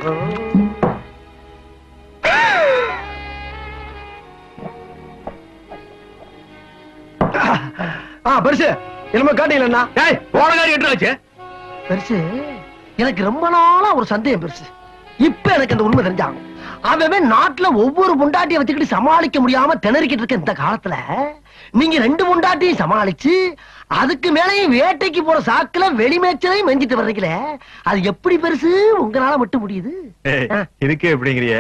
பெருசு என்னமோ காட்டீங்களா? பெருசு எனக்கு ரொம்ப நாளா ஒரு சந்தேகம் பெருசு. இப்ப எனக்கு அந்த உண்மை தெரிஞ்சாகும். அவன் நாட்டுல ஒவ்வொரு முண்டாட்டியை வச்சுக்கிட்டு சமாளிக்க முடியாம திணறிக்கிட்டு இருக்க இந்த காலத்துல நீங்க 2 முண்டாட்டியும் சமாளிச்சு அதுக்கு மேலையும் வேட்டைக்கு போற சாக்குல வெளிமேச்சலையும் மெஞ்சிட்டு வர்றீங்களே, அது எப்படி பெருசு உங்களால மட்டும் முடியுது? இதுக்கு எப்படிங்கிறிய?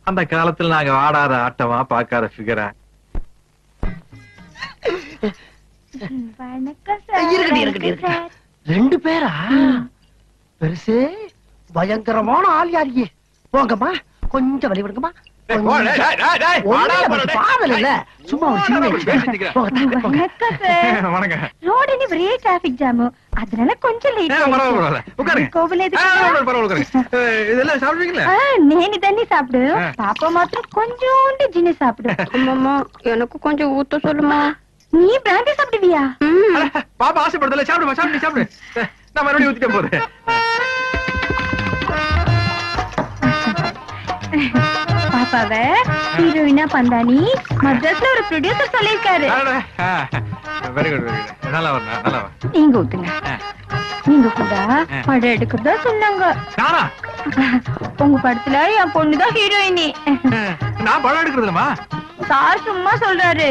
அந்த காலத்துல நாங்க ஆடாத ஆட்டமா பாக்காத ஃபிகரா. இருக்கட்டும் 2 பேரா? பெருசு பயங்கரமான ஆள் யாரியே. போங்கம்மா கொஞ்சம் வழி விடுங்கம்மா. சும்மா அதனால கொஞ்சம் நேனி தண்ணி சாப்பிடு. பாப்பா மாத்திரம் கொஞ்சோண்டு ஜினி சாப்பிடு. எனக்கு கொஞ்சம் ஊத்த சொல்லுமா. நீ பிராந்தி சாப்பிடுவியா? பாப்பா ஆசைப்படுதல. சாப்பிடுமா, சாப்பிடு சாப்பிடு. நான் மறுபடியும் ஊத்திட்டேன் போது. பாப்பாவ ஹீரோயினா பந்தானி மദ്രാஸ்ல ஒரு ப்ரொடியூசர் சொல்லிருக்காரு. Very good very good. நல்லா வரணும் நல்லா வா. நீங்க ஊத்துங்க. நீங்க கூட படம் எடுக்கிறதா சொன்னாங்க. நானா? உங்க படத்துல என் பொண்ணுதான் ஹீரோயினி. நான் படம் எடுக்கிறதுலமா? சார் சும்மா சொல்றாரு.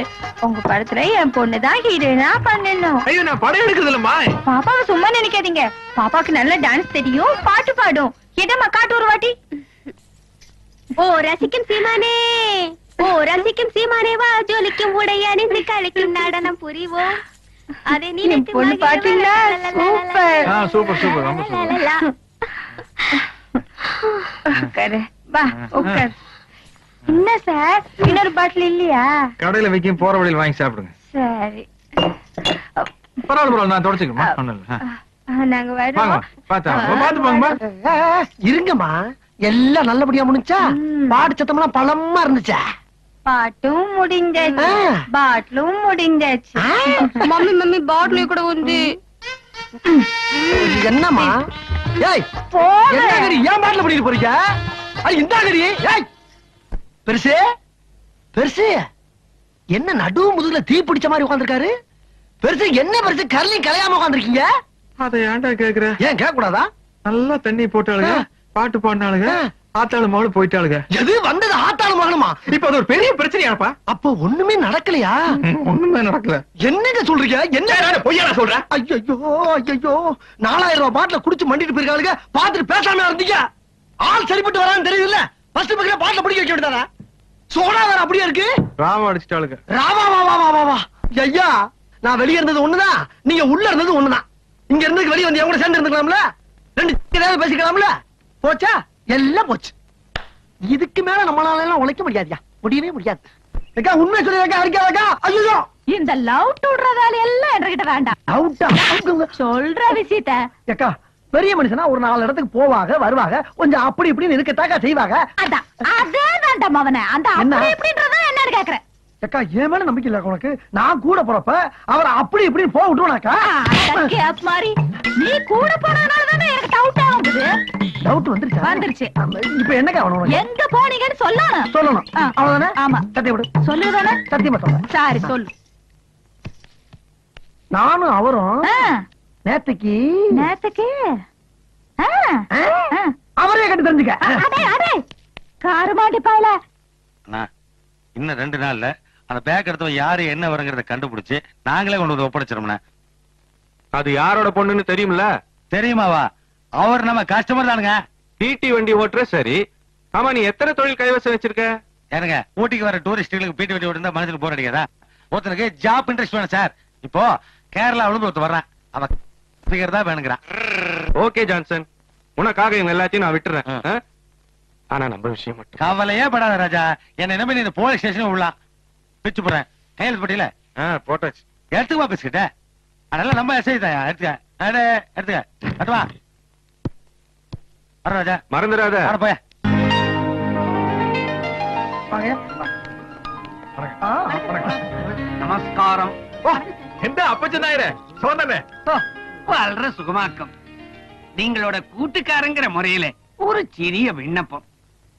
உங்க படத்துல என் பொண்ணுதான் ஹீரோயினா பண்ணணும். ஐயோ நான் படம் எடுக்கிறதுலமா. பாப்பாவை சும்மா நினைக்காதீங்க. பாப்பாக்கு நல்ல டான்ஸ் தெரியும், பாட்டு பாடும். எதம்மா காட்டு ஒரு வாட்டி. ஓ ரசிக்கும் சீமானே, ஓ ரசிக்கும் சீமானே வா ஜொலிக்கும் உடைய அணிந்து கலக்கும் நடனம் புரிவோம். அதே நீ பொண்ணு பாத்தீங்களா? சூப்பர் சூப்பர் சூப்பர் ரொம்ப சூப்பர். உட்காரு வா உட்காரு. என்ன சார் இன்னொரு பாட்டில் இல்லையா? கடையில வைக்கும் போற வழியில் வாங்கி சாப்பிடுங்க. சரி பரவாயில்ல நான் தொடச்சுக்கமா. நாங்க வரோம். பாத்து போங்கம்மா. இருங்கம்மா எல்லாம் நல்லபடியா முடிஞ்சா? பாட்டு சத்தம்லாம் பலமா இருந்துச்சா? பாட்டும் முடிஞ்சாச்சு, பாட்டிலும் முடிஞ்சாச்சு. மம்மி மம்மி பாட்டில் கூட வந்து என்னம்மா? ஏய் என்ன கறி ஏன் பாட்டில் பண்ணிட்டு போறீங்க? இந்த கறி ஏய் பெருசு பெருசு என்ன நடு முதுகுல தீ பிடிச்ச மாதிரி உட்கார்ந்திருக்காரு? பெருசு என்ன பெருசு கரலையும் கலையாம உட்கார்ந்திருக்கீங்க? அதை ஏன்டா கேக்குற? ஏன் கேட்க கூடாதா? நல்லா தண்ணி போட்டாளுங்க, பாட்டு பாடினாளுங்க, ஆத்தாளு மகளும் போயிட்டாளுங்க. எது வந்தது ஆத்தாளு மகளுமா? இப்ப அது ஒரு பெரிய பிரச்சனையாப்பா. அப்ப ஒண்ணுமே நடக்கலையா? ஒண்ணுமே நடக்கல. என்னங்க சொல்றீங்க? என்ன பொய்யா சொல்ற? ஐயோ ஐயோ 4000 ரூபாய் பாட்டில குடிச்சு மண்டிட்டு போயிருக்காளுங்க. பாத்துட்டு பேசாம இருந்தீங்க. ஆள் சரிப்பட்டு வரான்னு தெரியுதுல்ல. ஃபர்ஸ்ட் பக்கத்துல பாட்டில பிடிக்க வைக்க வேண்டியதானே? சோடா வேற அப்படியே இருக்கு. ராவா அடிச்சிட்டாளுங்க. ராவா வா வா வா வா. ஐயா நான் வெளிய இருந்தது ஒண்ணுதான், நீங்க உள்ள இருந்தது ஒண்ணுதான். இங்க இருந்து வெளிய வந்து என் கூட சேர்ந்து இருந்துக்கலாம்ல? 2 பேசிக்கலாம்ல? போச்சா? எல்லாம் போச்சு. இதுக்கு மேல நம்மளால எல்லாம் உழைக்க முடியாதியா, முடியவே முடியாது. அக்கா உண்மை சொல்லிருக்கா அடிக்காதக்கா. ஐயோ இந்த லவ் விடுறதால எல்லாம் என்கிட்ட வேண்டாம். லவுட்டா சொல்ற விஷயத்த அக்கா பெரிய மனுஷனா ஒரு 4 இடத்துக்கு போவாங்க வருவாங்க, கொஞ்சம் அப்படி இப்படின்னு இருக்கத்தாக்கா செய்வாங்க. அதான் அதே வேண்டாம் அவனை. அந்த அப்படி இப்படின்றத என்னன்னு கேக்குறேன். அக்கா ஏன் மேல நம்பிக்கை இல்ல உனக்கு? நான் கூட போறப்ப அவரை அப்படி இப்படின்னு போக விட்டுருவானாக்கா? மாதிரி நீ கூட போனதுனாலதானே எனக்கு டவுட் ஆகுது. டவுட் வந்துருச்சு வந்துருச்சு. இப்ப என்னக்கா அவனுக்கு எங்க போனீங்கன்னு சொல்லணும். சொல்லணும் அவ்வளவுதானே? ஆமா சத்தியம் விடு. சொல்லுதானே? சத்தியமா சொல்றேன். சரி சொல்லு. நானும் அவரும் நேத்துக்கு அவரே கண்டு தெரிஞ்சுக்க. காரமாட்டி பாயல இன்னும் 2 நாள்ல அந்த பேக் எடுத்தவன் யாரு என்ன வருங்கிறத கண்டுபிடிச்சு நாங்களே கொண்டு வந்து ஒப்படைச்சிரோம்னா. அது யாரோட பொண்ணுன்னு தெரியும்ல? தெரியுமாவா? அவர் நம்ம கஸ்டமர் தானுங்க. டிடி வண்டி ஓட்டுற சரி. ஆமா நீ எத்தனை தொழில் கைவசம் வச்சிருக்க? ஏனுங்க ஊட்டிக்கு வர டூரிஸ்டுகளுக்கு பிடி வண்டி ஓட்டுந்தா மனசுக்கு போர் அடிக்காதா? ஒருத்தனுக்கு ஜாப் இன்ட்ரெஸ்ட் வேணும் சார். இப்போ கேரளாவிலும் ஒருத்தர் வர்றான், அவன் தான் வேணுங்கிறான். ஓகே ஜான்சன், உனக்காக இவங்க எல்லாத்தையும் நான் விட்டுறேன். ஆனா நம்ம விஷயம் மட்டும் கவலையே படாத ராஜா. என்ன நம்பி நீ போலீஸ் ஸ்டேஷன் உள்ளலாம் பிச்சு போறேன். கையெழுத்து போட்டியில போட்டாச்சு. எடுத்துக்குவா பேசிக்கிட்ட. அதெல்லாம் நம்ம செய்தாயா? எடுத்துக்க எடுத்துக்க கட்டுவா வர ராஜா. மறந்துடாத. போய நமஸ்காரம். எந்த அப்பச்சனாயிர சோதனை வாழ்ற சுகமாக்கம். நீங்களோட கூட்டுக்காரங்கிற முறையில ஒரு சிறிய விண்ணப்பம்.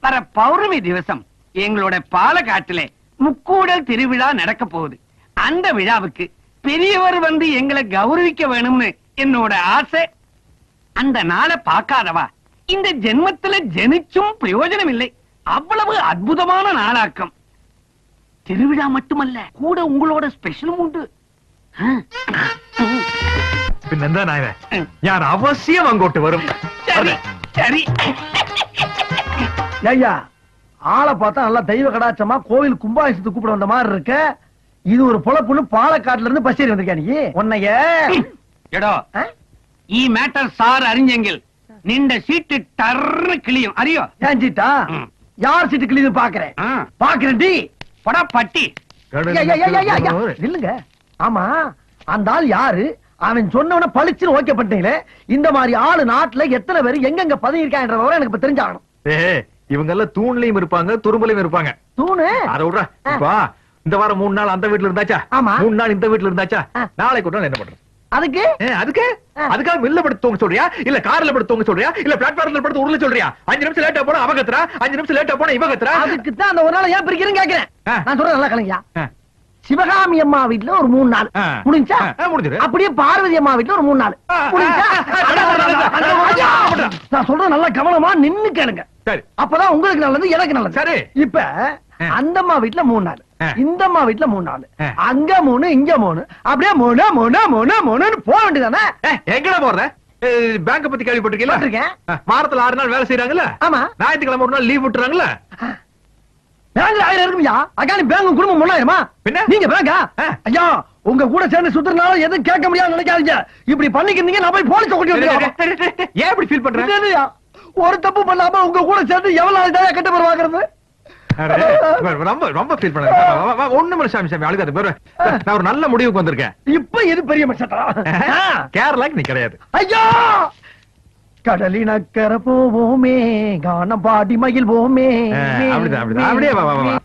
வர பௌர்ணமி திவசம் எங்களோட பாலக்காட்டிலே முக்கூடல் திருவிழா நடக்க போகுது. அந்த விழாவுக்கு பெரியவர் வந்து எங்களை கௌரவிக்க வேணும்னு என்னோட ஆசை. அந்த நாளை பார்க்காதவா இந்த ஜென்மத்துல ஜெனிச்சும் பிரயோஜனம் இல்லை. அவ்வளவு அற்புதமான நாளாக்கம். திருவிழா மட்டுமல்ல, கூட உங்களோட ஸ்பெஷலும் உண்டு. പിന്നെന്താ നായക ഞാൻ അവശ്യം അങ്ങോട്ട് വരും. சரி சரி. ஐயா ஆளை பார்த்தா நல்லா தெய்வ கடாச்சமா கோவில் கும்பாபிஷேகத்துக்கு கூப்பிட வந்த மாதிரி இருக்க. இது ஒரு பொழப்புன்னு பாலக்காட்டுல இருந்து பஸ் ஏறி வந்திருக்கா நீ? உன்னைய எடோ ಈ ಮ್ಯಾಟರ್ ಸಾರ್ ಅರಿಂಜೆಂಗಿಲ್ ನಿಂದ ಸೀಟ್ ಟರ್ನ கிளியும் அறியோ? ஏஞ்சிட்டா யார் சீட்டு கிளியுது பாக்குறேன் பாக்குறேன் டி பட பட்டி. இல்லங்க. ஆமா அந்த ஆள் யாரு? அவன் சொன்னவன பளிச்சுன்னு ஓகே பண்ணிட்டீங்களே. இந்த மாதிரி ஆளு நாட்டுல எத்தனை பேர் எங்கெங்க பதவி இருக்கான்ற விவரம் எனக்கு இப்ப தெரிஞ்சாகணும். இவங்க எல்லாம் தூண்லயும் இருப்பாங்க துரும்புலயும் இருப்பாங்க. தூணு அதை விடுறா. இப்ப இந்த வாரம் 3 நாள் அந்த வீட்டுல இருந்தாச்சா? ஆமா. 3 நாள் இந்த வீட்டுல இருந்தாச்சா? நாளைக்கு ஒரு நாள் என்ன பண்றது? அதுக்கு அதுக்காக மில்ல படுத்து தூங்க சொல்றியா? இல்ல கார்ல படுத்து தூங்க சொல்றியா? இல்ல பிளாட்ஃபார்ம்ல படுத்து உருள சொல்றியா? 5 நிமிஷம் லேட்டா போனா அவ கத்துறா, 5 நிமிஷம் லேட்டா போனா இவ கத்துறா. அதுக்கு தான் அந்த ஒரு நாள் ஏன் பிரிக்கிறேன்னு கேக்குறேன். நான் சொல்றேன் நல்லா கலைஞா. சிவகாமி அம்மா வீட்டுல ஒரு 3 நாள் முடிஞ்சா? முடிஞ்சிரு. அப்படியே பார்வதி அம்மா வீட்டுல ஒரு 3 நாள் முடிஞ்சா? நான் சொல்றேன் நல்லா கவனமா நின்னு கேளுங்க. சரி. அப்பதான் உங்களுக்கு நல்லது, எனக்கு நல்லது. சரி. இப்ப அந்த அம்மா வீட்டுல 3 நாள், இந்த அம்மா வீட்டுல 3 நாள், அங்க 3 இங்க 3, அப்படியே 3 3 3 3 போக வேண்டியதானே? எங்கடா போற? பேங்க பத்தி கேள்விப்பட்டிருக்கீங்களா? வாரத்துல 6 நாள் வேலை செய்யறாங்கல்ல? ஆமா. ஞாயிற்றுக்கிழமை ஒரு நாள் லீவ் விட்டுறாங்கல்ல? பேங்க்ல 1000 இருக்கும்யா. அகானி பேங்க் குடும்பம் 3000மா? நீங்க பேங்கா? ஐயா உங்க கூட சேர்ந்து சுத்துறனால எதுவும் கேட்க முடியாது நினைக்காதீங்க. இப்படி பண்ணிக்கிறீங்க நான் போய் போலீஸ் கூட்டி வந்துடுறேன். ஏன் இப்படி ஃபீல் பண்றீங்க? ஒரு தப்பு பண்ணாம உங்க கூட சேர்ந்து எவ்வளவு நாள் தான் கட்ட பேர் வாங்குறது? ரொம்ப ரொம்ப ஃபீல் பண்றேன். ஒண்ணுமே சாமி சாமி அழுகாத பேரு. நான் ஒரு நல்ல முடிவுக்கு வந்திருக்கேன். இப்ப எது பெரிய மச்சட்டா? கேரளாக்கு நீ கிடையாது. ஐயா கடலினக்கரை போவோமே, கானம் பாடி மகிழ்வோமே. அப்படிதான் அப்படிதான். அப்படியே வா வா வா.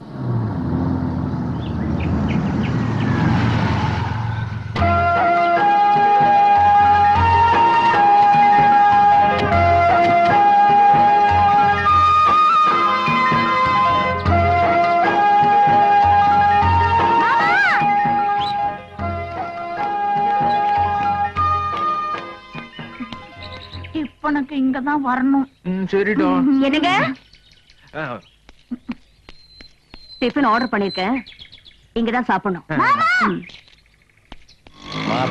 உனக்கு இங்கதான் வரணும். சரிடா. என்னங்க டிஃபன் ஆர்டர் பண்ணிருக்கேன், இங்கதான் சாப்பிடணும்.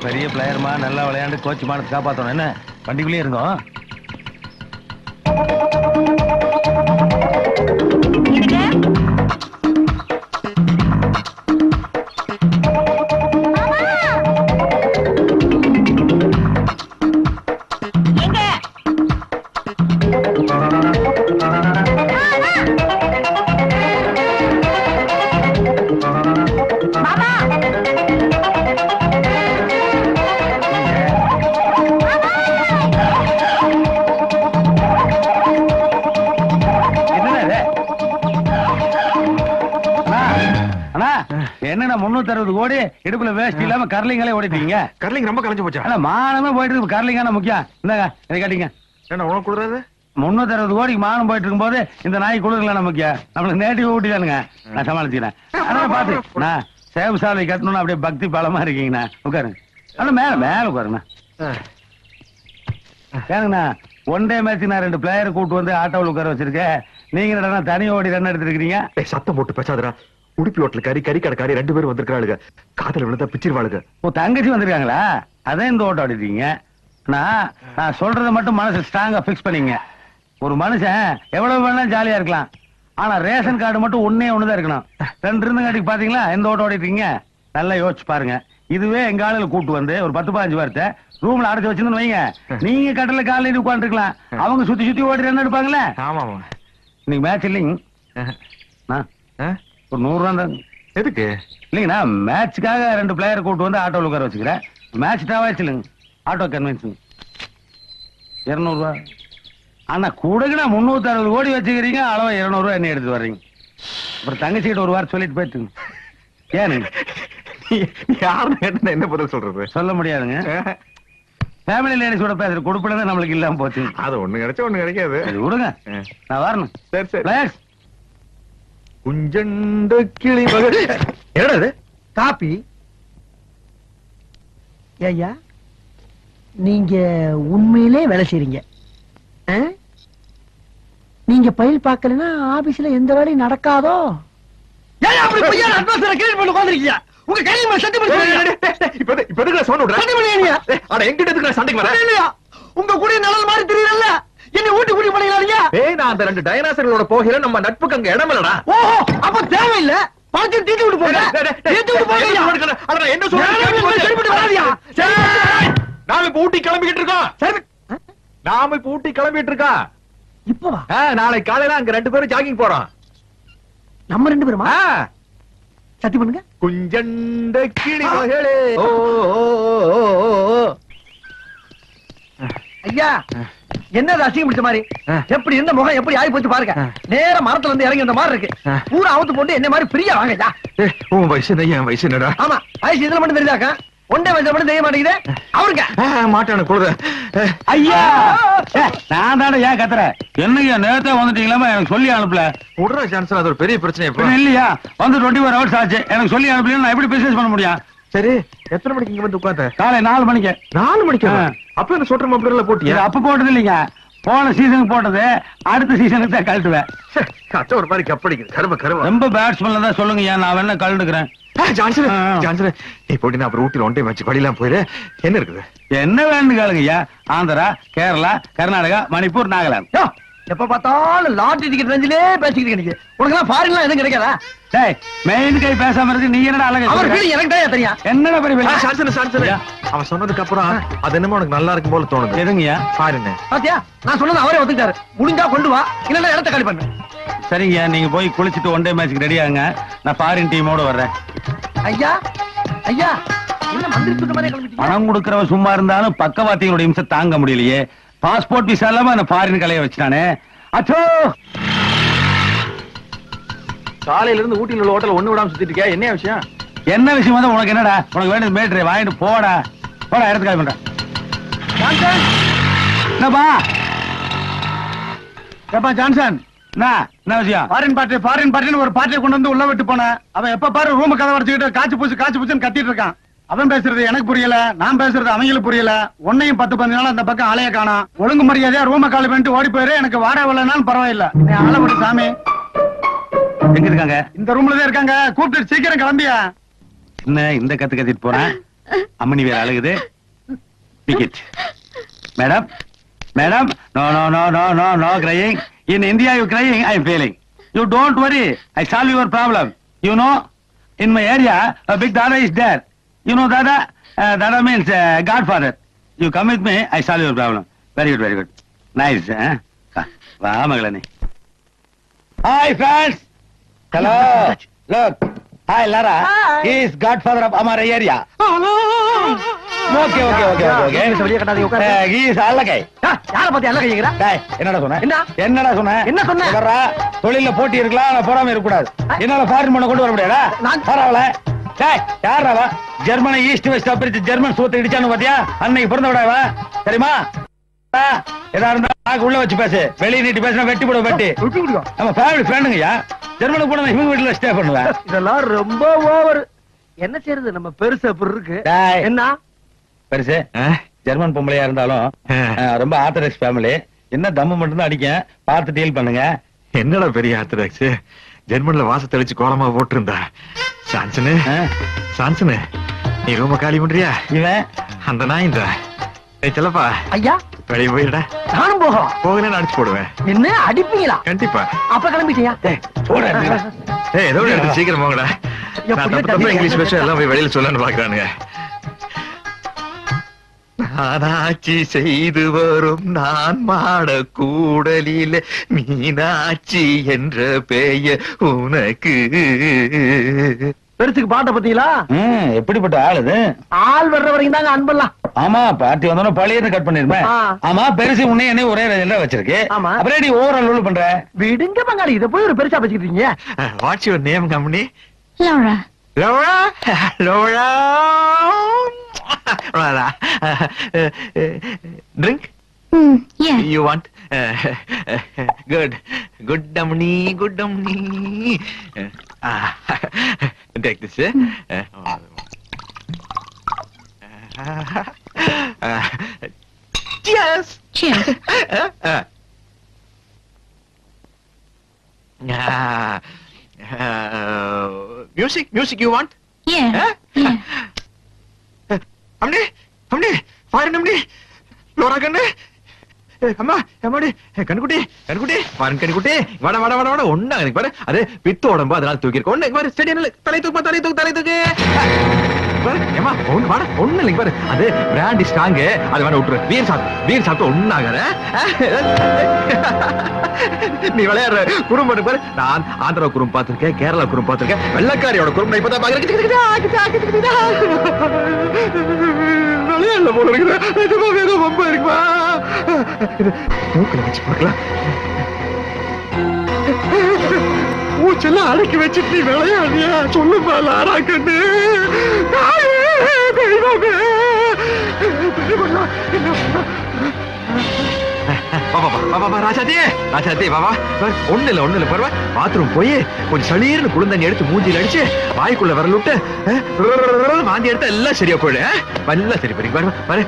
பெரிய பிளேயர்மா, நல்லா விளையாண்டு கோச் மானத்தை காப்பாத்தணும். என்ன வண்டிக்குள்ளே இருந்தோம். என்னன்னா 360 கோடி இடுப்புல வேஸ்ட் இல்லாம கர்லிங்களே ஓடிட்டீங்க. கர்லிங் ரொம்ப கலைஞ்சு போச்சா? இல்ல மானமே போயிட்டு இருக்கு. கர்லிங்கான முக்கியம். இந்தாங்க இதை காட்டிங்க. என்ன உனக்கு கொடுறாது? 360 கோடிக்கு மானம் போயிட்டு இருக்கும் போது இந்த நாய் குளிர்ல முக்கியம். நம்மளுக்கு நேட்டிவ் ஊட்டிதானுங்க. நான் சமாளிச்சுக்கிறேன். அதான் பாத்து நான் சேவ் சாலை கட்டணும்னு அப்படியே பக்தி பாலமா இருக்கீங்கண்ணா. உட்காருங்க. ஆனா மேல மேல உட்காருங்கண்ணா. ஏனுங்கண்ணா ஒன் டே மேட்ச் நான் 2 பிளேயர் கூட்டு வந்து ஆட்டோவில் உட்கார வச்சிருக்கேன். நீங்க என்னடா தனி ஓடி ரன் எடுத்துருக்கீங்க? சத்தம் போட்டு பேசாதடா. உடுப்பி ஹோட்டல் கறி கடைக்காரி 2 பேரும் வந்திருக்காளுங்க. காதல விழுந்தா பிச்சிருவாளுங்க. ஓ தங்கச்சி வந்திருக்காங்களா? அதான் இந்த ஓட்டம் ஆடிட்டீங்க. நான் சொல்றத மட்டும் மனசு ஸ்ட்ராங்கா பிக்ஸ் பண்ணீங்க. ஒரு மனுஷன் எவ்வளவு வேணா ஜாலியா இருக்கலாம். ஆனா ரேஷன் கார்டு மட்டும் ஒண்ணுதான் இருக்கணும். 2 இருந்தங்காட்டிக்கு பாத்தீங்களா இந்த ஓட்டம் ஓடிட்டீங்க. நல்லா யோசிச்சு பாருங்க. இதுவே எங்க ஆளுல கூட்டு வந்து ஒரு 10-15 பேர்த்த ரூம்ல அடைச்சு வச்சுன்னு வைங்க. நீங்க கடல காலையில உட்கார்ந்து இருக்கலாம். அவங்க சுத்தி சுத்தி ஓடி ரன் எடுப்பாங்களே. ஆமா இன்னைக்கு மேட்ச் இல்லைங்க. ஒரு 100 ரூபா எதுக்கு இல்லைங்கண்ணா? மேட்சுக்காக 2 பிளேயர் கூட்டு வந்து ஆட்டோவில் உட்கார வச்சுக்கிறேன். மேட்ச் டாவாச்சு இல்லைங்க. ஆட்டோ கன்வென்ஸ் 200 ரூபா. ஆனா கூடக்குண்ணா 360 கோடி வச்சுக்கிறீங்க. அளவா 200 ரூபா என்ன எடுத்து வர்றீங்க. அப்புறம் தங்கச்சிக்கிட்ட ஒரு வாரம் சொல்லிட்டு போயிட்டுங்க. ஏனுங்க யாருன்னு என்ன பதில் சொல்றது? சொல்ல முடியாதுங்க. ஃபேமிலி லேடிஸோட பேசுற கொடுப்பில தான் நம்மளுக்கு இல்லாம போச்சு. அது ஒண்ணு கிடைச்சா ஒண்ணு கிடைக்காது. சரி விடுங்க, நான் வரணும். சரி சரி. பிளேஸ் குஞ்சண்ட கிளி மகள். என்னடா இது? காப்பி. ஐயா நீங்க உண்மையிலே வேலை செய்றீங்க. நீங்க பயில் பார்க்கலன்னா ஆபீஸ்ல எந்த வேலையும் நடக்காதோ. ஏன் அப்படி பையன் அட்வான்ஸ்ல கிளீன் பண்ணி உட்கார்ந்திருக்கீங்க? உங்க கையில மேல சட்டி பண்ணி இப்ப எதுக்கு சவுண்ட் விடுற? சட்டி பண்ணீங்க. அட எங்கிட்ட எதுக்கு சண்டைக்கு வர? இல்லையா உங்க கூட நல்ல மாதிரி தெரியல. என்ன ஊட்டி ஊட்டி பண்ணீங்க? ஏய் நான் அந்த 2 டைனோசர்களோட போகல நம்ம நட்புக்கு அங்க இடம் இல்லடா. ஓஹோ அப்ப தேவையில்லை. பணத்தை தீட்டு விட்டு போங்க. தீட்டு விட்டு போங்க. அட என்ன சொல்றீங்க? சரிப்பட்டு வராதியா? நாம இப்ப ஊட்டி கிளம்பிட்டு இருக்கோம். சரி நாம இப்ப ஊட்டி கிளம்பிட்டு இருக்கோம். இப்பவா? நாளைக்கு காலையில அங்க 2 பேரும் ஜாகிங் போறோம். நம்ம 2 பேருமா? சத்தி பண்ணுங்க. குஞ்சண்ட கிளி மகளே. ஓ ஐயா என்ன அசிங்கம் பிடிச்ச மாதிரி எப்படி இருந்த முகம் எப்படி ஆகி போச்சு பாருங்க. நேர மரத்துல இருந்து இறங்கி இந்த மாதிரி இருக்கு. பூரா அவுத்து போட்டு என்ன மாதிரி பிரியா வாங்கயா. உன் வயசு என்ன என் வயசு என்னடா? ஆமா வயசு இதுல மட்டும் தெரியுதாக்கா. ஒன்றே வயசுல மட்டும் தெரிய மாட்டேங்குது. அவருங்க மாட்டானு கொடுத. ஐயா நான் தானே ஏன் கத்துறேன்? என்னையா நேரத்தை வந்துட்டீங்களா? எனக்கு சொல்லி அனுப்பல. விடுற சான்ஸ் அது ஒரு பெரிய பிரச்சனை. இல்லையா வந்து 24 hours ஆச்சு. எனக்கு சொல்லி அனுப்பல. நான் எப்படி பிசினஸ் பண்ண முடியும்? சரி எத்தனை மணிக்கு இங்க வந்து உட்கார்ந்த? காலை 4 மணிக்கு. 4 மணிக்கு? அப்ப இந்த சொட்டர் மாப்பிள்ள போட்டியா? அப்ப போட்டது இல்லைங்க, போன சீசனுக்கு போட்டது. அடுத்த சீசனுக்கு தான் கழட்டுவேன். கச்ச ஒரு மாதிரி கப்படிக்குது. கரும கரும. ரொம்ப பேட்ஸ்மேன்ல தான் சொல்லுங்க. நான் வேணா கழட்டுக்கிறேன். ஜான்சன் ஜான்சன் நீ போட்டி நான் அப்புறம் ஊட்டில ஒன் டைம் வச்சு படிலாம் போயிரு. என்ன இருக்குது? என்ன வேணும்னு கேளுங்கய்யா. ஆந்திரா, கேரளா, கர்நாடகா, மணிப்பூர், நாகாலாந்து. எப்ப பார்த்தாலும் லாட்டரி டிக்கெட் ரேஞ்சிலே பேசிக்கிட்டு நீங்க. உனக்கு எல்லாம் ஃபாரின்லாம் எதுவும் கிடைக்காதா? டேய் மெயின் கை பேசாம இருக்கு. நீ என்னடா அழகா அவர் ஃபீலிங் எனக்கு தான் தெரியும். என்னடா பெரிய ஜான்சன் ஜான்சன் அவன் சொன்னதுக்கு அப்புறம் அது என்னமோ உனக்கு நல்லா இருக்கும் போல தோணுது. எதுங்கய்யா? ஃபாரின். பாத்தியா நான் சொன்னது அவரே ஒத்துக்கிட்டாரு. முடிஞ்சா கொண்டு வா, இல்லன்னா இடத்த காலி பண்ணு. சரிங்க, நீங்க போய் குளிச்சுட்டு ஒன் டே மேட்ச்க்கு ரெடி ஆகுங்க. நான் ஃபாரின் டீமோட வர்றேன். ஐயா ஐயா என்ன மந்திரி சொல்ற மாதிரி கிளம்பிட்டீங்க? பணம் கொடுக்கறவன் சும்மா இருந்தாலும் பக்கவாத்திகளோட இம்சை தாங்க முடியலையே. பாஸ்போர்ட் விசா இல்லாம அந்த ஃபாரின் கலைய வச்சுட்டானே. அச்சோ காலையில இருந்து ஊட்டில உள்ள ஹோட்டல் ஒண்ணு விடாம சுத்திட்டு இருக்கியா? என்ன விஷயம்? என்ன விஷயம் வந்து உனக்கு என்னடா? உனக்கு வேண்டியது மேட்ரு வாங்கிட்டு போடா. போடா இடத்துக்கு கால் பண்றேன். என்னப்பா ஏப்பா ஜான்சன் என்ன விஷயம்? ஃபாரின் பார்ட்டின்னு ஒரு பார்ட்டியை கொண்டு வந்து உள்ள விட்டு போனேன். அவன் எப்ப பாரு ரூம் கதை வச்சுக்கிட்டு காய்ச்சி பூச்சுன்னு கத்திட்டு இருக்கான். அவன் பேசுறது எனக்கு புரியல, நான் பேசுறது அவங்களுக்கு புரியல. உன்னையும் 10-15 நாள் அந்த பக்கம் ஆளைய காணோம். ஒழுங்கு மரியாதையா ரூம காலி பண்ணிட்டு ஓடி போயிரு. எனக்கு வாடகை வரலனாலும் பரவாயில்ல. நீ ஆள விடு சாமி. எங்க இருக்காங்க? இந்த ரூம்ல தான் இருக்காங்க. கூப்பிட்டு சீக்கிரம் கிளம்பியா. என்ன இந்த கத்து கத்திட்டு போறேன்? அம்மனி வேற அழுகுது. Ticket madam madam. No no no no no no crying. In India you crying, I am failing. You don't worry, I solve your problem. You know, in my area a big Dada is there. You know Dada? Dada means Godfather. You come with me, I solve your problem. Very good, very good. Nice, வா மகளே. Hi friends. Hello. Look. Hi Lara. He is Godfather of our area. Okay. He is Allagai. யார பத்தி அல்ல கைங்கற? டேய் என்னடா சொன்ன? என்னடா சொன்ன? வரா தொழில்ல போட்டி இருக்கலாம், நான் போடாம இருக்க கூடாது. என்னால ஃபாரின் பண்ண கொண்டு வர முடியாதா? பரவாயில்ல. டேய் யாரா? ஜெர்மனி ஈஸ்ட் வெஸ்ட் பிரிச்சு ஜெர்மன் சூத்து இடிச்சானு பாத்தியா? அன்னைக்கு பிறந்த விடாவா தெரியுமா? ஏதா இருந்தா நாக்கு உள்ள வச்சு பேசு. வெளிய நீட்டி பேசினா வெட்டி போட வெட்டி. நம்ம ஃபேமிலி ஃப்ரெண்டுங்கய்யா. ஜெர்மனுக்கு போனா இவங்க வீட்டுல ஸ்டே பண்ணுவேன். இதெல்லாம் ரொம்ப ஓவர். என்ன செய்யறது? நம்ம பெருசு அப்படி இருக்கு. என்ன பெருசு? ஜெர்மன் பொம்பளையா இருந்தாலும் ரொம்ப ஆர்த்தடாக்ஸ் ஃபேமிலி. என்ன தம்மு மட்டும் தான் அடிக்க. பார்த்து டீல் பண்ணுங்க. என்னடா பெரிய ஆர்த்தடாக்ஸ்? ஜெர்மன்ல வாச தெளிச்சு கோலமா போட்டிருந்தா. சான்சனு நீ ரொம்ப காலி பண்றியா? இவன் அந்த நாய் இந்த செல்லப்பா ஐயா வெளியே போயிடா. நானும் போகலன்னு அடிச்சு போடுவேன். என்ன அடிப்பீங்களா? கண்டிப்பா. அப்ப கிளம்பிட்டியா? ஏதோ சீக்கிரம் போங்கடா. இங்கிலீஷ் பேச எல்லாம் போய் வெளியில சொல்லன்னு பாக்குறானுங்க. நானாட்சி செய்து வரும் நான் மாட கூடலில மீனாட்சி என்ற பெயர் உனக்கு. பெருசுக்கு பாட்ட பத்தீங்களா? எப்படிப்பட்ட ஆள் இது? ஆள் வர்ற வரைக்கும் தாங்க அன்பெல்லாம். ஆமா பார்ட்டி வந்தோம் பழைய கட் பண்ணிருப்பேன். ஆமா பெருசு உன்னை என்ன ஒரே என்ன வச்சிருக்கு? அப்புறம் நீ ஓவர் லோல் பண்ற. விடுங்க பங்காளி, இத போய் ஒரு பெருசா வச்சுக்கிட்டீங்க. What's your name company? Laura. Laura. Laura. Drink Yeah. you want good dummy take this cheers Cheers. music you want Yeah. Yeah. அம்னே பாருங்க அம்னே லோரா கண்ணு அம்மா அம்மாடி கண்குட்டி பாருங்க கண்குட்டி வாட ஒண்ணா எனக்கு பாரு அது பித்து உடம்பு அதனால தூக்கி இருக்கு ஒண்ணு பாரு ஸ்டெடி தலை தூக்கு பாரு ஏமா ஒண்ணு வாட ஒண்ணு இல்லைங்க பாரு அது பிராண்டி ஸ்ட்ராங் அது வேணா விட்டுரு வீர் சாப்பிட்டு ஒண்ணாகற நீ விளையாடுற குறும்பு பாரு நான் ஆந்திரா குறும்பு பார்த்திருக்கேன் கேரளா குறும்பு பார்த்திருக்கேன் வெள்ளக்காரியோட குறும்பு இப்பதான் பாக்குறேன் விளையாடல போல இருக்குது ஏதோ ரொம்ப இருக்குமா மூக்கல வச்சு பார்க்கலாம் மூச்செல்லாம் அடக்கி வச்சுட்டு நீ விளையாடியா சொல்லுமா லாரா கண்ணு ராஜாதே பாபா ஒண்ணு இல்ல பரவா பாத்ரூம் போய் கொஞ்சம் சளீர்னு குளிர்ந்தண்ணி எடுத்து மூஞ்சில அடிச்சு வாய்க்குள்ள விரல் விட்டு வாந்தி எடுத்தா எல்லாம் சரியா போயிடு எல்லாம் சரி போறீங்க பாரு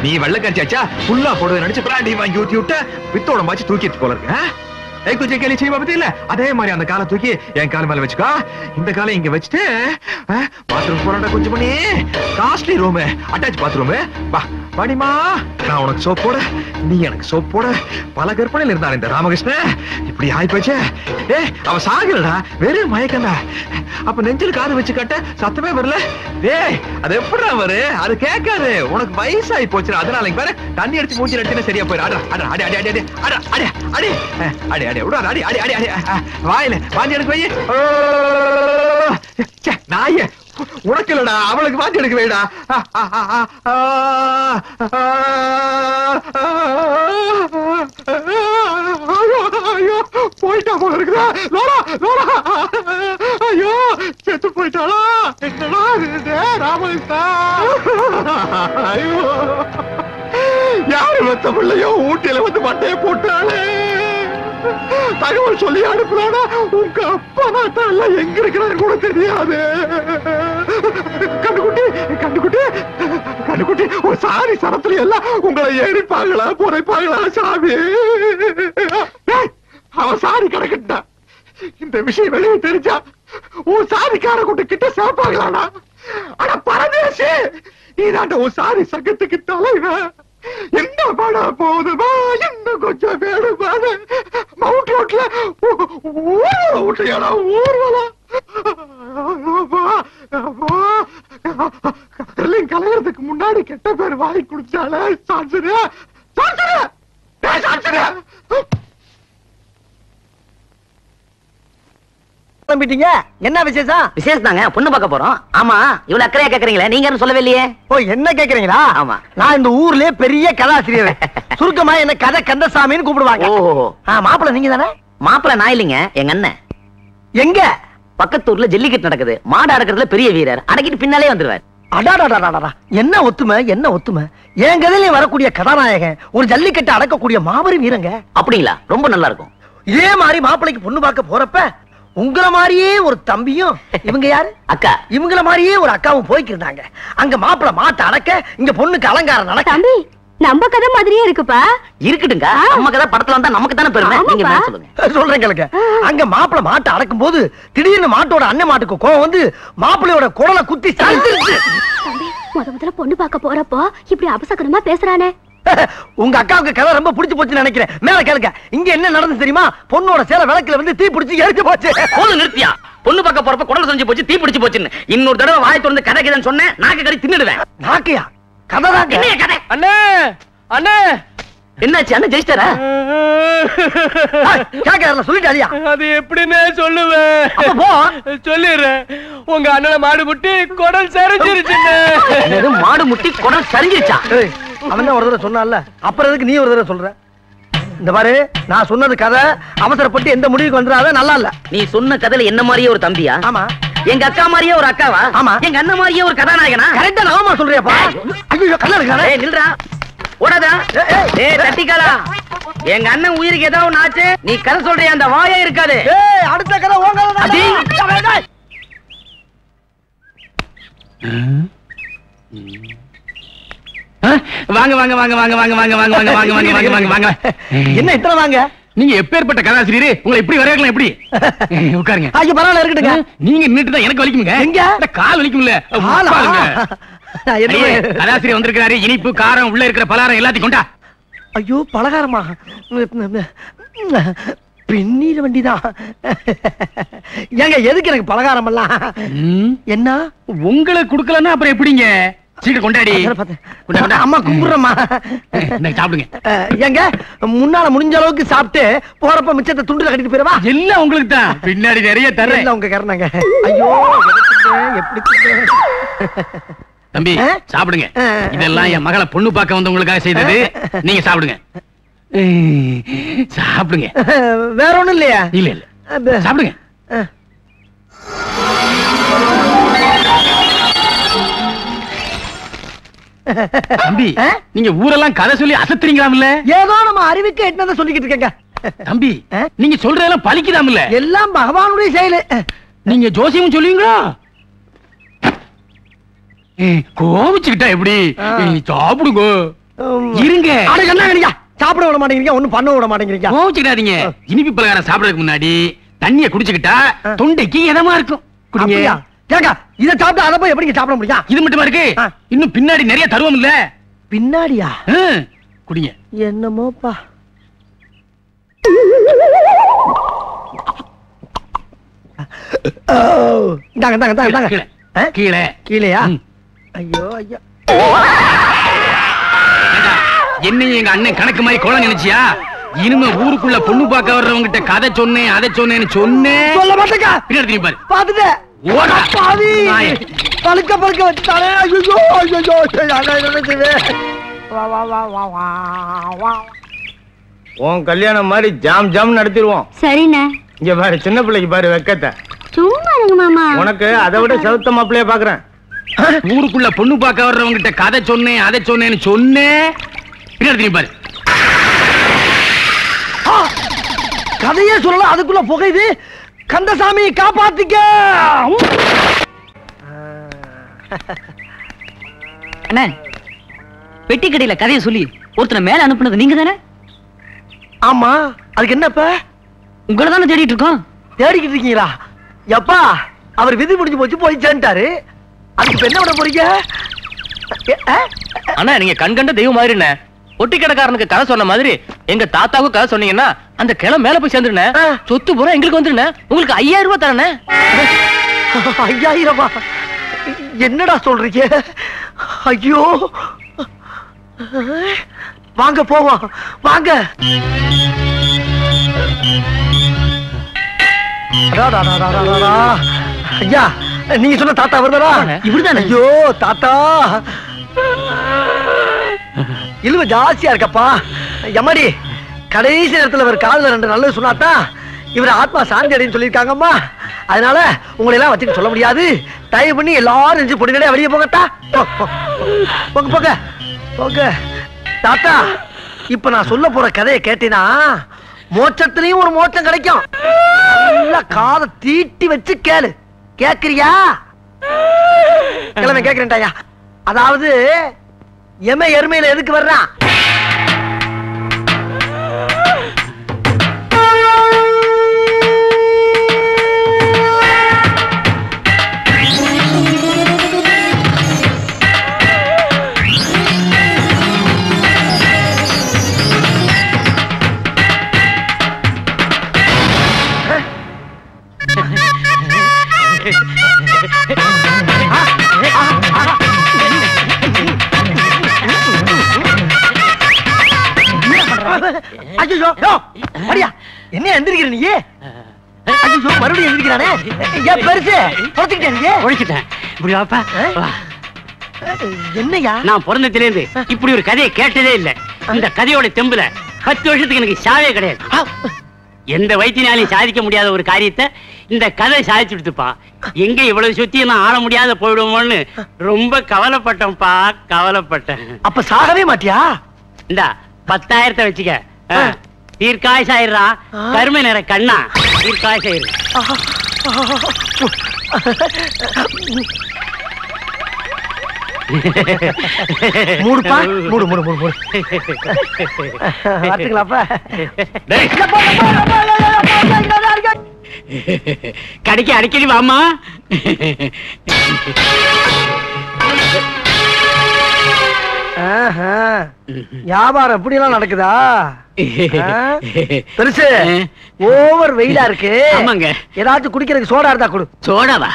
நீ வெள்ளக்காரிச்சாச்சா ஃபுல்லா போடுவது நினைச்சு பிராண்டி வாங்கி ஊத்தி விட்டு பித்தோட மாச்சு தூக்கிட்டு போல இருக்கு तुझे के लिए चाहिए बाबा இல்ல அதே மாதிரி அந்த காலை தூக்கி என் கால் மேல வச்சுக்கோ இந்த காலை இங்க வச்சிட்டு பாத்ரூம் போறடா கொஞ்சம் பண்ணி காஸ்ட்லி ரூம் அட்டாச் பாத்ரூம் வா பாடிமா நான் உனக்கு சோப் போட நீ எனக்கு சோப் போட பல கற்பனையில் இருந்தான் இந்த ராமகிருஷ்ணன் இப்படி ஆயி போச்சு அவ சாகலடா வெறும் மயக்கண்டா அப்ப நெஞ்சில் காது வச்சு கட்ட சத்தமே வரல அது எப்படிடா வரு அது கேட்காது உனக்கு வயசாகி போச்சு அதனால பாரு தண்ணி அடிச்சு மூஞ்சி அடிச்சுன்னா சரியா போயிரு அடி வாயில வாந்தி எடுக்க வை நாய உனக்கு இல்லடா அவளுக்கு வாந்தி எடுக்க வைடா ஐயோ போயிட்டா போல இருக்குதா லோரா ஐயோ செத்து போயிட்டாளா என்னடா ராமகிருஷ்ணா ஐயோ யாரு வந்த பிள்ளையோ ஊட்டியில வந்து மண்டையை போட்டாளே தகவல் சொல்லி அனுப்புறானா உங்க அப்பா நாட்டால எங்க இருக்கிறாரு கூட தெரியாது கண்டுகுட்டி ஒரு சாரி சரத்துல எல்லாம் உங்களை எரிப்பாங்களா புரைப்பாங்களா சாமி அவன் சாரி கிடக்கட்டா இந்த விஷயம் வெளியே தெரிஞ்சா உன் சாரிக்கார கூட்டு கிட்ட சேர்ப்பாங்களாடா ஆனா பரதேசி நீதாண்ட உன் சாரி சங்கத்துக்கு தலைவன் என்ன பட போதுமா இன்னும் கொஞ்சம் வேணுமா மவுண்ட் ரோட்ல ஊர்வலம் கலையறதுக்கு முன்னாடி கெட்ட பேர் வாங்கி குடிச்சால சான்சரு என்ன விசேஷம்? விசேஷம் தாங்க, பொண்ணு பார்க்க போறோம். ஆமா, இவ்வளவு அக்கறையா கேக்குறீங்களே, நீங்க சொல்லவே இல்லையே. ஓ, என்ன கேக்குறீங்களா? ஆமா, நான் இந்த ஊர்லயே பெரிய கதாசிரியர். சுருக்கமா என்ன கதை கந்தசாமின்னு கூப்பிடுவாங்க. ஓ, மாப்பிள்ள நீங்க தானே? மாப்பிள்ள நான் இல்லைங்க, எங்க அண்ணன். எங்க? பக்கத்தூர்ல ஜல்லிக்கட்டு நடக்குது, மாடு அடக்கிறதுல பெரிய வீரர், அடக்கிட்டு பின்னாலே வந்துருவார். அடாடாடாடா, என்ன ஒத்துமை, என்ன ஒத்துமை. என் கதையில வரக்கூடிய கதாநாயகன் ஒரு ஜல்லிக்கட்டு அடக்கக்கூடிய மாபெரும் வீரங்க. அப்படிங்களா? ரொம்ப நல்லா இருக்கும். இதே மாதிரி மாப்பிள்ளைக்கு பொண்ணு பார்க்க போறப்ப உங்கள மாதிரியே ஒரு தம்பியும், இவங்க யாரு அக்கா, இவங்கள மாதிரியே ஒரு அக்காவும் போய்க்கிருந்தாங்க. அங்க மாப்பிள்ள மாட்ட அடக்க, இங்க பொண்ணுக்கு அலங்காரம் நடக்க. தம்பி, நம்ம கதை மாதிரியே இருக்குப்பா. இருக்கட்டுங்க, நம்ம கதை படத்துல வந்தா நமக்கு தானே பெருமை. நீங்க சொல்லுங்க. சொல்றேன் கேளுங்க. அங்க மாப்பிள்ள மாட்டை அடக்கும் போது திடீர்னு மாட்டோட அண்ணன் மாட்டுக்கு கோவம் வந்து மாப்பிள்ளையோட குடலை குத்தி சாய்ந்துருச்சு. தம்பி, முதல்ல பொண்ணு பார்க்க போறப்போ இப்படி அபசகனமா பேசுறானே. உங்க அக்காவுக்கு கதை ரொம்ப பிடிச்சு போச்சுன்னு நினைக்கிறேன். மேல கேளுங்க. இங்க என்ன நடந்து தெரியுமா? பொண்ணோட சேலை விளக்குல வந்து தீ பிடிச்சு எரிச்சு போச்சு. போதும், நிறுத்தியா? பொண்ணு பார்க்க போறப்ப குடல் செஞ்சு போச்சு, தீ பிடிச்சு போச்சுன்னு இன்னொரு தடவை வாய் திறந்து கதை கதைன்னு சொன்னேன், நாக்கு கறி தின்னுடுவேன். நாக்கையா? கதை தான். என்ன கதை? அண்ணே அண்ணே, என்னாச்சு? அண்ணன் ஜெயிச்சிட்டாரா? கேட்கல சொல்லிட்டாலியா? அது எப்படின்னு சொல்லுவேன். சொல்லிடுறேன். உங்க அண்ணனை மாடு முட்டி குடல் சரிஞ்சிருச்சு. மாடு முட்டி குடல் சரிஞ்சிருச்சா? அவன் தான் ஒரு தடவை சொன்னான்ல, அப்புறம் எதுக்கு நீ ஒரு தடவை சொல்ற? இந்த பாரு, நான் சொன்னது கதை. அவசரப்பட்டு எந்த முடிவுக்கு வந்துடாத, நல்லா இல்ல. நீ சொன்ன கதையில என்ன மாதிரியே ஒரு தம்பியா? ஆமா. எங்க அக்கா மாதிரியே ஒரு அக்காவா? ஆமா. எங்க அண்ணன் மாதிரியே ஒரு கதாநாயகனா? கரெக்டா நாம சொல்றியாப்பா? ஐயோ கண்ணா இருக்கானே. ஏய் நில்றா. ஓடாதா? ஏய் தட்டிக்காலா. எங்க அண்ணன் உயிருக்கு ஏதாவது ஒண்ணு ஆச்சு நீ கதை சொல்றியா அந்த வாயே இருக்காது. ஏய் அடுத்த கதை ஓங்கறடா. அடி. வாங்க வாங்க வாங்க வாங்க வாங்க வாங்க வாங்க வாங்க வாங்க வாங்க வாங்க வாங்க வாங்க. என்ன இத்தனை வாங்க? நீங்க எப்பேற்பட்ட கதாசிரியர் உங்களை இப்படி வரையலாம் எப்படி? உட்காருங்க. ஐயோ பரவாயில்ல இருக்கட்டுங்க. நீங்க நின்னுட்டு தான் எனக்கு வலிக்குங்க. எங்க? கால் வலிக்கும்ல. கதாசிரியர் வந்திருக்காரு. இனிப்பு காரம் உள்ள இருக்கிற பலகாரம் எல்லாத்தையும் கொண்டா. ஐயோ பலகாரமா? பெண்ணீர் வண்டிதான். ஏங்க எதுக்கு எனக்கு பலகாரம் எல்லாம்? என்ன உங்களுக்கு கொடுக்கலன்னா அப்புறம் எப்படிங்க? சீக்கிரம் கொண்டாடி. அம்மா கும்பிடுறமா. சாப்பிடுங்க. ஏங்க முன்னால முடிஞ்ச அளவுக்கு சாப்பிட்டு போறப்ப மிச்சத்தை துண்டுல கட்டிட்டு போயிடவா? எல்லாம் உங்களுக்கு தான். பின்னாடி நிறைய தர்றேன். உங்க கரணங்க. ஐயோ எப்படி தம்பி சாப்பிடுங்க. இதெல்லாம் என் மகளை பொண்ணு பார்க்க வந்தவங்களுக்காக செய்தது. நீங்க சாப்பிடுங்க. சாப்பிடுங்க. வேற ஒண்ணும் இல்லையா? இல்ல இல்ல சாப்பிடுங்க. தம்பி நீங்க ஊரெல்லாம் கதை சொல்லி அசத்துறீங்களாம்ல? ஏதோ நம்ம அறிவுக்கு எட்டனதை சொல்லிக்கிட்டு இருக்கேங்க. தம்பி நீங்க சொல்றதெல்லாம் பலிக்குதாம்ல? எல்லாம் பகவானுடைய செயலு. நீங்க ஜோசியம் சொல்லுவீங்களா? கோவிச்சுக்கிட்டா எப்படி? சாப்பிடுங்க. இருங்க. சாப்பிட விட மாட்டேங்கிறீங்க, ஒண்ணும் பண்ண விட மாட்டேங்கிறீங்க. கோவிச்சுக்கிட்டாதீங்க. இனிப்பு பலகாரம் சாப்பிடறதுக்கு முன்னாடி தண்ணிய குடிச்சுக்கிட்டா தொண்டைக்கு இதமா இருக்கும். குடிங்க. ஏங்க இத சாப்பிட்டு அத போய் எப்படிங்க சாப்பிட முடியும்? இது மட்டுமா இருக்கு? இன்னும் பின்னாடி நிறைய தருவோம் இல்ல? பின்னாடியா? குடிங்க. என்னமோப்பா. இந்தாங்க இந்தாங்க இந்தாங்க. கீழே கீழேயா? ஐயோ ஐயோ. என்னையும் எங்க அண்ணன் கணக்கு மாதிரி கோல நினைச்சியா? இனிமே ஊருக்குள்ள பொண்ணு பார்க்க வர்றவங்கிட்ட கதை சொன்னேன் அதை சொன்னேன்னு சொன்னேன். சொல்ல மாட்டேங்க. பின்னாடி பாரு. பாத்துட்டு பழுக்க பழுக்க வச்சுட்டாலே. ஐயோ உன் கல்யாணம் மாதிரி ஜாம் ஜாம் நடத்திடுவோம். சரிண்ணே. இங்க பாரு சின்ன பிள்ளைக்கு பாரு வெக்கத்தை. சும்மா இருங்க மாமா. உனக்கு அதை விட செலுத்த மாப்பிள்ளைய பாக்குறேன். ஊருக்குள்ள பொண்ணு பார்க்க வர்றவங்கிட்ட கதை சொன்னேன் அதை சொன்னேன்னு சொன்னேன். பின்னாடி பாரு. கதையே சொல்லலாம் அதுக்குள்ள புகையுது. கந்தசாமி காப்பாத்திக்க. அண்ணே பெட்டி கடையில கதையை சொல்லி ஒருத்தனை மேல அனுப்புனது நீங்க தானே? ஆமா. அதுக்கு என்னப்ப? உங்களை தானே தேடிட்டு இருக்கோம். தேடிக்கிட்டு இருக்கீங்களா? எப்பா அவர் விதி முடிஞ்சு போச்சு போய் சேர்ந்துட்டாரு. அதுக்கு என்ன பண்ண போறீங்க? அண்ணா நீங்க கண்கண்ட தெய்வம் மாதிரி என்ன ஒட்டி கடைக்காரனுக்கு கதை சொன்ன மாதிரி எங்க தாத்தாவுக்கு கதை சொன்னீங்கன்னா அந்த கிளை மேல போய் சேர்ந்துருனே. சொத்து பூரா எங்களுக்கு வந்துருனே. உங்களுக்கு 5000 ரூபாய் தரனே. 5000? என்னடா சொல்றீங்க? ஐயோ வாங்க போவோம் வாங்க. ஐயா நீங்க சொன்ன தாத்தா வருதாரா? இவருதானே? ஐயோ தாத்தா இழுவ ஜாஸ்தியா இருக்கப்பா. எம்மாடி கடைசி நேரத்துல இவர் காதுல 2 நல்லது சொன்னாதான் இவர் ஆத்மா சாந்தி அடைன்னு சொல்லியிருக்காங்கம்மா. அதனால உங்களை எல்லாம் வச்சுட்டு சொல்ல முடியாது. தயவு பண்ணி எல்லாரும் நெஞ்சு பொடிகளே வெளியே போகட்டா. போங்க போங்க போங்க. தாத்தா இப்ப நான் சொல்ல போற கதையை கேட்டீனா மோட்சத்திலையும் ஒரு மோட்சம் கிடைக்கும். நல்லா காதை தீட்டி வச்சு கேளு. கேக்குறியா? கிழமை கேக்குறேன்டாயா. அதாவது எருமையில எதுக்கு வர்றான்? ஐயோ அடியா என்ன எந்திரிக்கிற நீ? ஐயோ மறுபடியும் எந்திரிக்கிறானே. ஏன் பெருசு ஒழிச்சிட்டேன். இப்படி வாப்பா. என்னையா? நான் பிறந்ததுல இருந்து இப்படி ஒரு கதையை கேட்டதே இல்ல. இந்த கதையோட தெம்புல 10 வருஷத்துக்கு எனக்கு சாவே கிடையாது. எந்த வைத்தியனாலையும் சாதிக்க முடியாத ஒரு காரியத்தை இந்த கதை சாதிச்சு கொடுத்துப்பா. எங்க இவ்வளவு சுத்தி நான் ஆள முடியாத போயிடுவோம்னு ரொம்ப கவலைப்பட்டேன்ப்பா, கவலைப்பட்டேன். அப்ப சாகவே மாட்டியா? இந்தா 10,000 வச்சுக்க. தீர்க்காயசாயிரா, கருமை நிற கண்ணா, தீர்க்காயசாயிரு. மூடுப்பா, மூடு மூடு மூடு மூடு. வரட்டுங்களாப்பா? கடைக்கு அடிக்கடி வாமா. வியாபாரம் எப்படி எல்லாம் நடக்குதா? பெருசு ஓவர் வெயிலா இருக்கு. ஆமாங்க. ஏதாச்சும் குடிக்கிறதுக்கு சோடா இருந்தா கொடு. சோடாவா?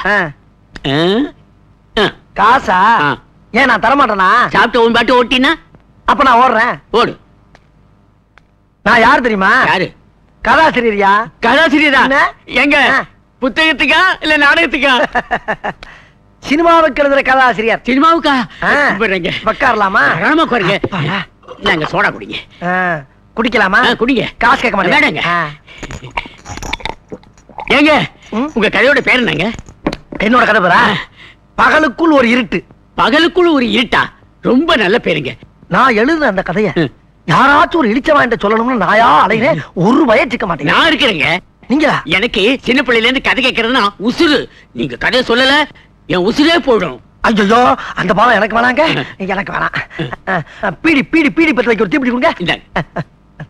காசா? ஏன் நான் தரமாட்டேனா? சாப்பிட்டு உன் பாட்டு ஓட்டினா அப்ப நான் ஓடுறேன். ஓடு. நான் யார் தெரியுமா? யாரு? கதாசிரியரியா? கதாசிரியரா? என்ன? எங்க புத்தகத்துக்கா இல்ல நாடகத்துக்கா? சினிமாவுக்கு எழுதுற கதாசிரியர். சினிமாவுக்கா? உட்காரலாமா? உட்காருங்க. நாங்க சோடா குடிங்க. குடிக்கலாமா? குடிங்க. காசு கேட்க மாட்டேங்க. ஏங்க உங்க கதையோட பேர் என்னங்க? என்னோட கதை பேரா? பகலுக்குள் ஒரு இருட்டு. பகலுக்குள் ஒரு இருட்டா? ரொம்ப நல்ல பேருங்க. நான் எழுதுன அந்த கதைய யாராச்சும் ஒரு இழிச்ச வாங்கிட்ட சொல்லணும்னு நாயா அலைகிறேன். ஒரு வயச்சுக்க மாட்டேங்க. நான் இருக்கிறேங்க. நீங்க எனக்கு சின்ன பிள்ளையில இருந்து கதை கேட்கறதுன்னா உசுறு. நீங்க கதையை சொல்லல என் உசுரே போயிடும். ஐயோ அந்த பாவம் எனக்கு வேணாங்க. எனக்கு வேணாம். பீடி பீடி பீடி பத்து வைக்க ஒரு தீப்பிடி கொடுங்க.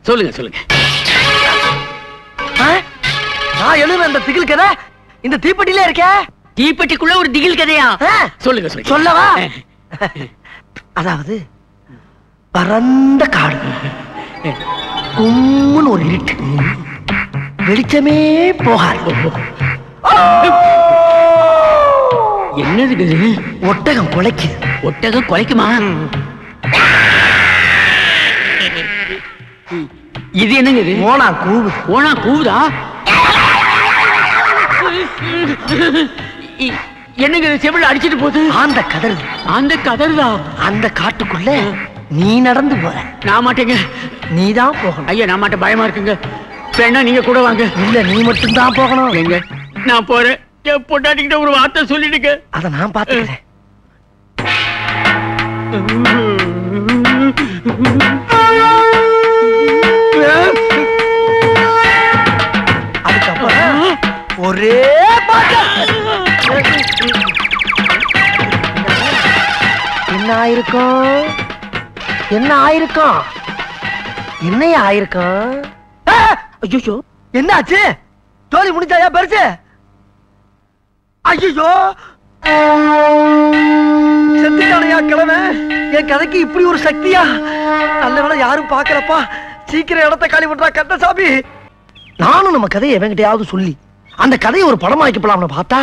சொல்லுங்க சொல்லுங்க. நான் எழுதுன அந்த திகில் கதை இந்த தீப்பெட்டிலே இருக்க. தீப்பெட்டிக்குள்ள ஒரு திகில் கதையா? சொல்லுங்க சொல்லுங்க. சொல்லவா? அதாவது பரந்த காடு, கும்முன்னு ஒரு இருட்டு, வெளிச்சமே போகாது. என்னது? ஒட்டகம் குலைக்குது. ஒட்டகம் குலைக்குமா? இது என்னங்க? இது ஓனா கூவு. ஓனா கூவுதா? என்னங்க செவில அடிச்சிட்டு போகுது? அந்த கதறு. அந்த கதறுதா? அந்த காட்டுக்குள்ள நீ நடந்து போற. நான் மாட்டேங்க. நீதான் போகணும். ஐயா நான் மாட்டேன், பயமா இருக்குங்க. வேணா நீங்க கூட வாங்க. இல்ல நீ மட்டும் தான் போகணும். எங்க? நான் போறேன். என் பொண்டாட்டிக்கிட்ட ஒரு வார்த்தை சொல்லிடுங்க. அத நான் பாத்துக்கிறேன். அதுக்கப்புறம் ஒரே என்ன ஆயிருக்கும்? என்ன ஆயிருக்கும்? என்னைய ஆயிருக்கும்? ஐயோ என்னாச்சு? ஜோலி முடிச்சாயா பெருசு? ஐயோ செத்துட்டானையா கிழமை? என் கதைக்கு இப்படி ஒரு சக்தியா? நல்ல வேளை யாரும் பாக்கலப்பா. சீக்கிரம் இடத்த காலி பண்றா கந்தசாமி. நானும் நம்ம கதையை எவங்கிட்டயாவது சொல்லி அந்த கதையை ஒரு படம் ஆக்கிப்பலாம்னு பார்த்தா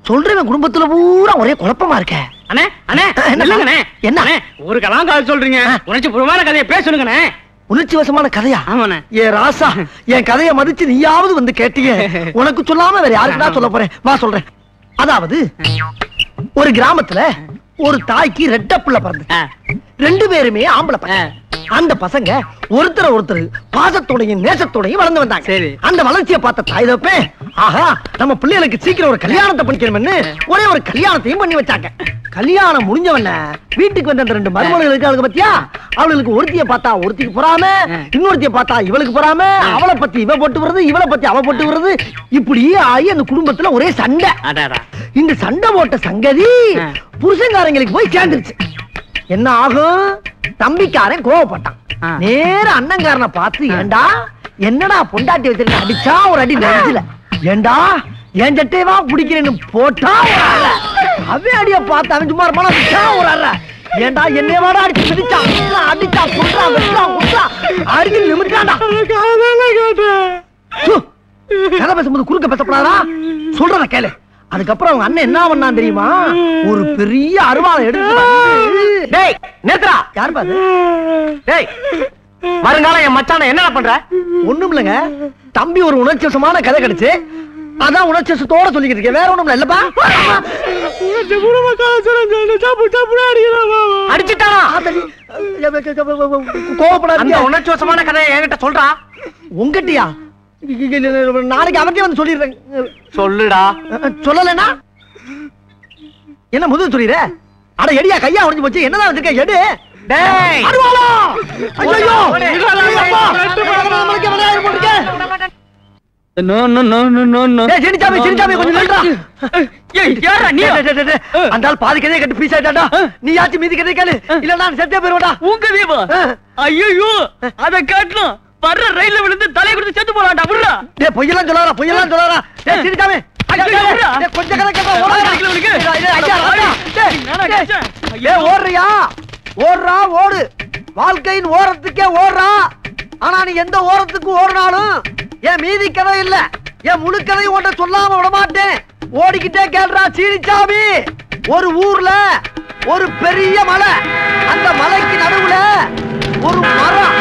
சொல்றேன் குடும்பத்துல பூரா ஒரே குழப்பமா இருக்க. அண்ணே அண்ணே என்னங்கண்ணே? என்ன ஒரு கலாங்கால் சொல்றீங்க? உணர்ச்சி பூர்வமான கதையை பேசணுங்கண்ணே. உணர்ச்சி வசமான கதையா? ஆமாண்ணே. ஏ ராசா, என் கதையை மதிச்சு நீயாவது வந்து கேட்டீங்க. உனக்கு சொல்லாம வேற யாருக்குடா சொல்ல போறேன்? வா சொல்றேன். அதாவது ஒரு கிராமத்துல ஒரு தாய்க்கு ரெட்ட பிள்ளை பிறந்து, ரெண்டு பேருமே ஆம்பளை பசங்க. அந்த பசங்க ஒருத்தர் பாசத்தோடையும் நேசத்தோடையும் வளர்ந்து வந்தாங்க. அந்த வளர்ச்சியை பார்த்த தாய் தப்பேன், ஆஹா நம்ம பிள்ளைகளுக்கு சீக்கிரம் ஒரு கல்யாணத்தை பண்ணிக்கணும்னு ஒரே ஒரு கல்யாணத்தையும் பண்ணி வச்சாங்க. கல்யாணம் முடிஞ்சவன வீட்டுக்கு வந்த அந்த ரெண்டு மருமகள் இருக்காளுங்க பத்தியா, அவளுக்கு ஒருத்திய பார்த்தா ஒருத்திக்கு பொறாம, இன்னொருத்திய பார்த்தா இவளுக்கு பொறாம, அவளை பத்தி இவ போட்டு வருது, இவளை பத்தி அவ போட்டு வருது. இப்படி ஆகி அந்த குடும்பத்துல ஒரே சண்டை. இந்த சண்டை போட்ட சங்கதி புருஷங்காரங்களுக்கு போய் சேர்ந்துருச்சு. என்ன ஆகும்? தம்பிக்காரன் கோவப்பட்டான். நேர அண்ணங்காரனை பார்த்து, ஏண்டா என்னடா பொண்டாட்டி வச்சிருக்க அடிச்சா ஒரு அடி நெஞ்சில, ஏண்டா என் சட்டையவா பிடிக்கிறேன்னு போட்டா அவன் அடிய பார்த்து அவன் சும்மா இருப்பானா ஒரு அற, ஏண்டா என்னைய வாடா அடிச்சு மிதிச்சான், அடிச்சா குடுறா வெட்டா குடுறா அடிச்சு நிமிட்டாண்டா. கதை பேசும்போது குறுக்க பேசப்படாதா? சொல்றத கேளு. அதுக்கப்புறம் அவங்க அண்ணன் என்ன பண்ணான் தெரியுமா? ஒரு பெரிய அருவாளை எடுத்து, டேய் நேத்ரா யார் பாது, டேய் வருங்காலம் என் மச்சான என்ன பண்ற? ஒண்ணும் இல்லங்க தம்பி, ஒரு உணர்ச்சிவசமான கதை கிடைச்சு அதான் உணர்ச்சிவசத்தோட சொல்லிக்கிட்டு இருக்கேன், வேற ஒண்ணும் இல்லப்பா. அடிச்சுட்டானா? கோவப்படாத. உணர்ச்சிவசமான கதையை என்கிட்ட சொல்றா. உங்கட்டியா? நாளைக்கு அவர்கிட்ட வந்து சொல்லிடுறேன். சொல்லுடா. சொல்லலன்னா என்ன முதல் சொல்லிடுற? அட எடியா, கையா உடைஞ்சு போச்சு. என்னதான் வச்சிருக்க? எடு. டேய் அருவாளா! ஐயோ! அப்பா! நம்மளுக்கு விளையாட போட்டுருக்க. No no no no no. டேய் சினிச்சாமி, சினிச்சாமி கொஞ்சம் நில்றா. ஏய் யாரா நீ? அந்த ஆள் பாதி கதையை கட்டி பீஸ் ஆயிட்டாடா. நீ யாச்சு மீதி கதையை கேளு, இல்ல நான் செத்தே போயிருவேன்டா. உங்க கதையவா? ஐயோ அத காட்டணும். வர்ற ரயில்ல விழுந்து தலை கொடுத்து செத்து போறான்டா. விடுடா. டேய் பொய்யெல்லாம் சொல்லாதடா, பொய்யெல்லாம் சொல்லாதடா. டேய் சினிச்சாமி, டேய் கொஞ்சம் கதை கேட்க ஓடாதடா. ஐயா ராஜா, டேய் ஓடுறியா? ஓடுறா ஓடு. வாழ்க்கையின் ஓரத்துக்கே ஓடுறா. ஆனா நீ எந்த ஓரத்துக்கு ஓடினாலும் என் மீதி கதை இல்ல, என் முழு கதையும் ஒன்றை சொல்லாம விட மாட்டேன். ஓடிக்கிட்டே கேள்றா சீனிச்சாமி. ஒரு ஊர்ல ஒரு பெரிய மலை, அந்த மலைக்கு நடுவுல ஒரு மரம்,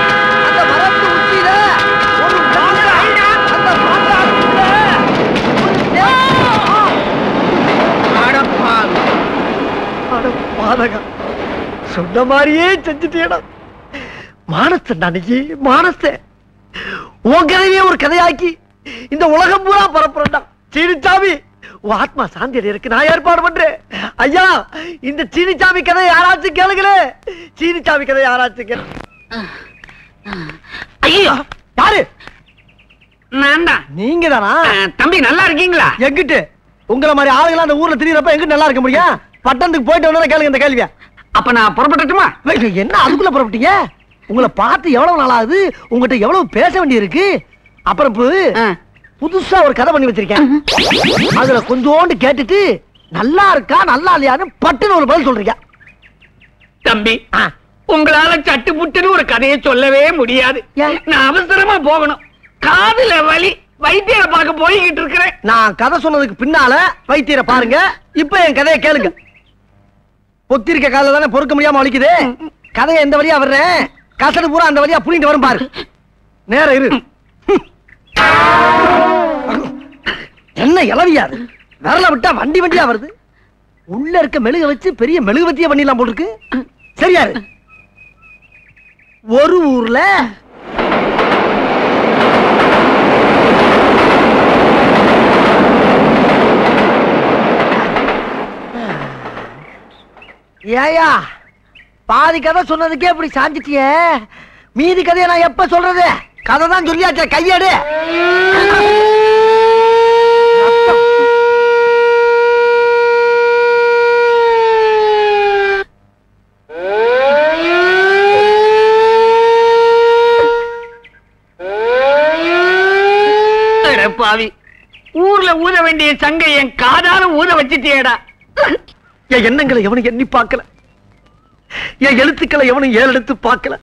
அந்த மரத்து உச்சியில ஒரு மாங்காய், அந்த மாங்காய்க்குள்ள ஒரு பாதகம். சொன்ன மாதிரியே செஞ்சுட்டேடா. மானஸ்தண்டா நீ, மானஸ்த. உன் கதையே ஒரு கதையாக்கி இந்த உலகம் பூரா பரப்புறா. சீனிச்சாமி, உன் ஆத்மா சாந்தி அடையறதுக்கு நான் ஏற்பாடு பண்றேன். ஐயா, இந்த சீனிச்சாமி கதை யாராச்சும் கேளுங்களே. சீனிச்சாமி கதை யாராச்சும் கேளு. ஐயோ யாரு? நான் தான். நீங்க தானா? தம்பி நல்லா இருக்கீங்களா? எங்கிட்டு உங்கள மாதிரி ஆளுங்களா அந்த ஊர்ல திரியறப்ப எங்கிட்டு நல்லா இருக்க முடியும்? பட்டணத்துக்கு போயிட்டு வந்தா கேளுங்க இந்த கேள்வியா. அப்ப நான் புறப்பட்டுமா? என்ன அதுக்குள்ள புறப்பட்டீங்க? உங்களை பார்த்து எவ்வளவு நாள் ஆகுது? உங்ககிட்ட எவ்வளவு பேச வேண்டி இருக்கு. அப்புறம் புதுசா ஒரு கதை பண்ணி வச்சிருக்கேன். அதுல கொஞ்சோண்டு கேட்டுட்டு நல்லா இருக்கா நல்லா இல்லையான்னு பட்டுன்னு ஒரு பதில் சொல்றீங்க. தம்பி, உங்களால சட்டு புட்டுன்னு ஒரு கதையை சொல்லவே முடியாது. நான் அவசரமா போகணும். காதுல வலி, வைத்தியரை பார்க்க போய்கிட்டு இருக்கிறேன். நான் கதை சொன்னதுக்கு பின்னால வைத்தியரை பாருங்க. இப்ப என் கதையை கேளுங்க. பொத்திருக்க கால தானே பொறுக்க முடியாம வலிக்குது. கதையை எந்த வழியா வர்றேன், கசடு பூரா அந்த வழியா புரிந்து வரும் பாரு. நேரம் இரு. என்ன இளவியாது, விரல விட்டா வண்டி வண்டியா வருது. உள்ள இருக்க மெழுக வச்சு பெரிய மெழுகுவத்திய பண்ணிடலாம் போட்டுருக்கு. சரியாரு. ஒரு ஊர்ல ஏயா பாதி கதை சொன்னதுக்கே இப்படி சாஞ்சிட்டியே. மீதி கதையை நான் எப்ப சொல்றது? கதை தான் சொல்லியாச்சே, கையெடு. பாவி, ஊர்ல ஊத வேண்டிய சங்கை என் காதால ஊத வச்சிட்டியேடா. என் எண்ணங்களை எவனும் எண்ணி பார்க்கல, என் எழுத்துக்களை எவனும் ஏழெடுத்து பார்க்கல.